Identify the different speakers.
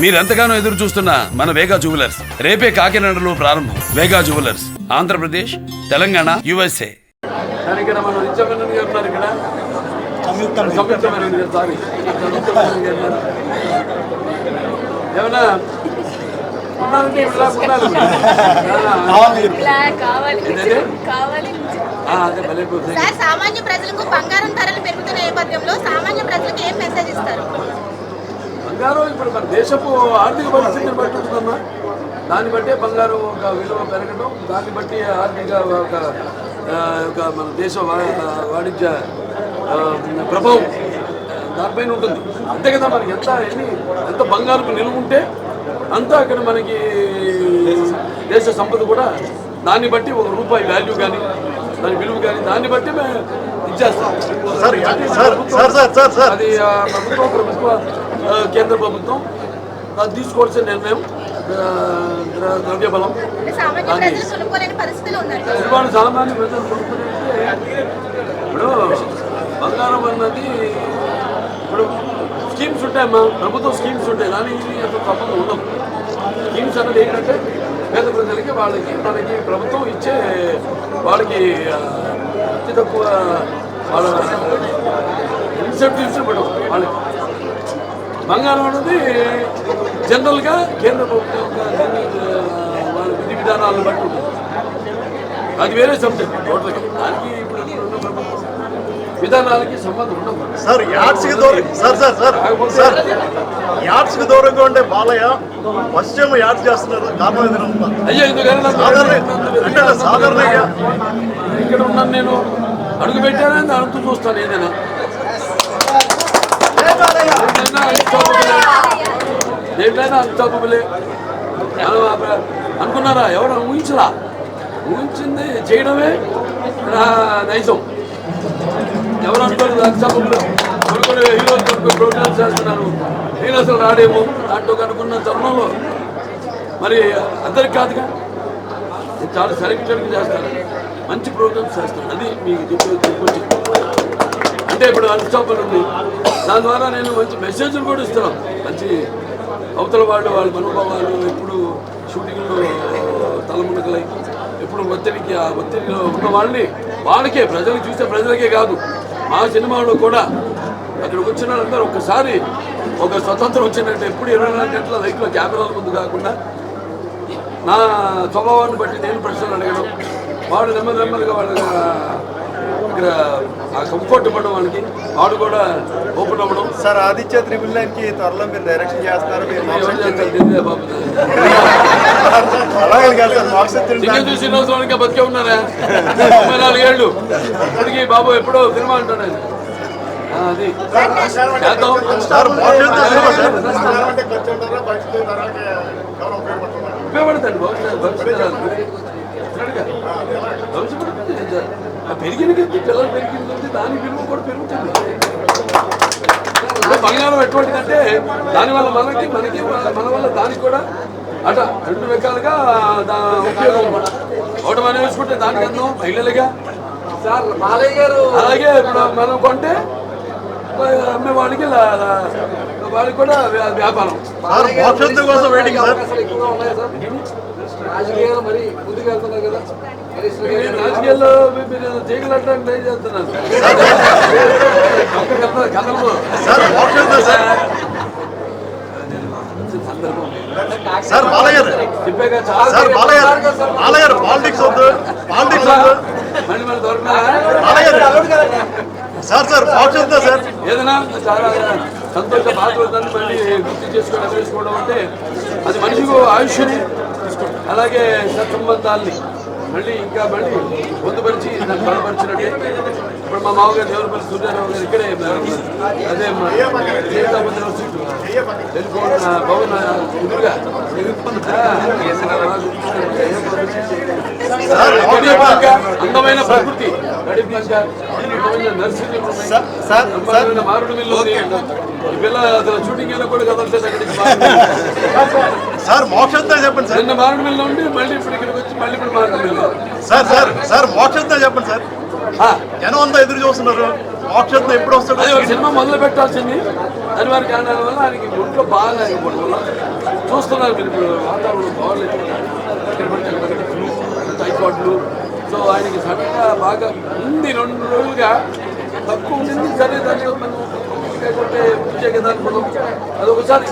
Speaker 1: మీరెంతగానో ఎదురు చూస్తున్న మన వేగా జ్యువెలర్స్ రేపే కాకినాడలో ప్రారంభం. వేగా జ్యువెలర్స్, ఆంధ్రప్రదేశ్, తెలంగాణ, USA.
Speaker 2: సామాన్య ప్రజలకు బంగారం ధరలు పెరుగుతున్న నేపథ్యంలో సామాన్య ప్రజలకు ఏం మెసేజ్ ఇస్తారు?
Speaker 3: బంగారం ఇప్పుడు మన దేశపు ఆర్థిక పరిస్థితిని బట్టి ఉంటుందమ్మా. దాన్ని బట్టే బంగారం ఒక విలువ పెరగడం, దాన్ని బట్టి ఆర్థిక ఒక మన దేశ వాణిజ్య ప్రభావం దానిపైన ఉంటుంది. అంతే కదా, మనకి ఎంత బంగారం నిలువ ఉంటే అంత అక్కడ మనకి దేశ సంపద కూడా దాన్ని బట్టి ఒక రూపాయి వాల్యూ కానీ దాని విలువ కానీ దాన్ని బట్టి మేము ఇచ్చేస్తాం. అది ప్రభుత్వ కేంద్ర ప్రభుత్వం అది తీసుకోవాల్సిన నిర్ణయం. ద్రవ్యబలం ఇవాళ సామాన్య ప్రజలు కొనుక్కునేస్తే ఇప్పుడు బంగారం అన్నది ఇప్పుడు స్కీమ్స్ ఉంటాయమ్మా, ప్రభుత్వ స్కీమ్స్ ఉంటాయి. దానికి అంత తప్పదు ఉండదు. స్కీమ్స్ అన్నది ఏంటంటే పేద ప్రజలకి మనకి ప్రభుత్వం ఇచ్చే వాళ్ళకి అతి తక్కువ వాళ్ళ ఇన్సెంటివ్స్ ఇవ్వడం. వాళ్ళకి బంగారం అనేది జనరల్గా కేంద్ర ప్రభుత్వం వాళ్ళ విధి విధానాలను బట్టి ఉంటుంది. అది వేరే సబ్జెక్ట్ టోటల్గా. దానికి ఇప్పుడు ఉన్న ప్రభుత్వం విధానాలకి సంబంధం ఉండదు.
Speaker 4: సార్ యాడ్స్కి దూరం సార్ యాడ్స్కి దూరంగా ఉండే బాలయ్య పశ్చిమ యాడ్స్ చేస్తున్నారు. కారణం ఏదైనా
Speaker 3: అయ్యా ఎందుకైనా
Speaker 4: సాధారణంగా
Speaker 3: ఇక్కడ ఉన్నాను నేను, అడుగు పెట్టానని దాంతో చూస్తాను. ఏదైనా దేంట్లైనా అన్స్టాపబులే. అనుకున్నారా? ఎవరు ఊహించరా? ఊహించింది చేయడమే నైజం. ఎవరు అనుకోలేదు అన్స్టాపబుల్. కొన్ని హీరోలు కొన్ని ప్రోగ్రామ్స్ చేస్తున్నారు, నేను అసలు రాడేమో దాంట్లో కనుక్కున్న తరుణంలో మరి అందరికి కాదుగా, చాలా సెలెక్టెడ్గా చేస్తారు, మంచి ప్రోగ్రామ్స్ చేస్తారు. అది మీకు చెప్పొచ్చి అంటే ఇప్పుడు అన్స్టాపబుల్ ఉంది. దాని ద్వారా నేను మంచి మెసేజ్లు కూడా ఇస్తున్నాను. మంచి అవతల వాళ్ళ మనోభావాలు ఎప్పుడు షూటింగ్లో తలమునకలై ఎప్పుడు ఒత్తిడిలో ఉన్న వాళ్ళకే ప్రజలకు చూస్తే ప్రజలకే కాదు, మా సినిమాలో కూడా అక్కడికి వచ్చిన వాళ్ళందరూ ఒక్కసారి ఒక స్వతంత్రం వచ్చిందంటే ఎప్పుడు 24 గంటల లైట్లో కెమెరాల ముందు కాకుండా నా స్వభావాన్ని బట్టి నేను ప్రశ్నలు అడగడం, వాడు నెమ్మదిగా వాళ్ళ ఇక్కడ ఆ కంఫర్ట్ ఇవ్వడం, వాళ్ళకి వాడు కూడా ఓపెన్ అవ్వడం.
Speaker 4: సార్ ఆదిత్య 999కి త్వరలో మీరు డైరెక్షన్ చేస్తున్నారు.
Speaker 3: చూసి సంవత్సరానికి బతికే ఉన్నారా? 34 ఏళ్ళు ఇప్పటికి బాబు ఎప్పుడో సినిమా అంటాడు. అది చేద్దాం. ఉపయోగపడతాడు పెరిగిన కొద్ది పిల్లలు పెరిగిన కొద్ది దాని విలువ కూడా పెరుగుతుంది. బంగారం ఎటువంటిదంటే దానివల్ల మనకి మన వల్ల దానికి కూడా అట రెండు రకాలుగా ఉపయోగం. ఒకటి మనం వేసుకుంటే దానికి అందం మహిళలుగా. అలాగే ఇప్పుడు మనం కొంటే అమ్మే వాళ్ళకి కూడా వ్యాపారం. రాజకీయాలు మరి ముందుకు వెళ్తున్నారు కదా, రాజకీయాల్లో మీరు చేయగలట్టు ట్రై చేస్తున్నారు. ఏదైనా చాలా సంతోష బాధపడుతుంది. మళ్ళీ గుర్తు చేసుకోవడం అంటే అది మనిషికి ఆయుష్ని, అలాగే సత్సంబంధాలని మళ్ళీ పొందుపరిచి దాన్ని బలపరిచినట్టే. ఇప్పుడు మా మామగారు దేవరపల్లి సూర్యారావు గారు ఇక్కడే అదే భవన అందమైన ప్రకృతి, నర్సరీ, మారుడు మిల్లు ఈ పిల్ల అసలు షూటింగ్ అయినా కూడా కదలలేదు అక్కడికి.
Speaker 4: సార్ మోక్షంతో చెప్పండి సార్.
Speaker 3: నిన్న మారుడు మిల్లు ఉండి మళ్ళీ ఇప్పుడు ఇక్కడికి వచ్చి మళ్ళీ ఇప్పుడు మారుడు మిల్లు.
Speaker 4: సార్ మోక్షంతో చెప్పండి సార్. జనం అంతా ఎదురు చూస్తున్నారు మోక్షత్వం ఎప్పుడు వస్తాడు
Speaker 3: అది ఒక సినిమా మొదలు పెట్టాల్సింది అనివార్య కారణాల వల్ల ఆయనకి ఒంట్లో బాగా అయిపోవడం వల్ల చూస్తున్నారు మీరు ఇప్పుడు వాతావరణం బాగలేదు ఎక్కడ పడితే అక్కడ ఫ్లూ టైఫాయిడ్లు సో ఆయనకి సడన్గా బాగా ఉంది 2 రోజులుగా తక్కువ ఉండింది సరే దాన్ని మనం కొట్టే విజయ కదా అనుకున్నాం అది ఒకసారి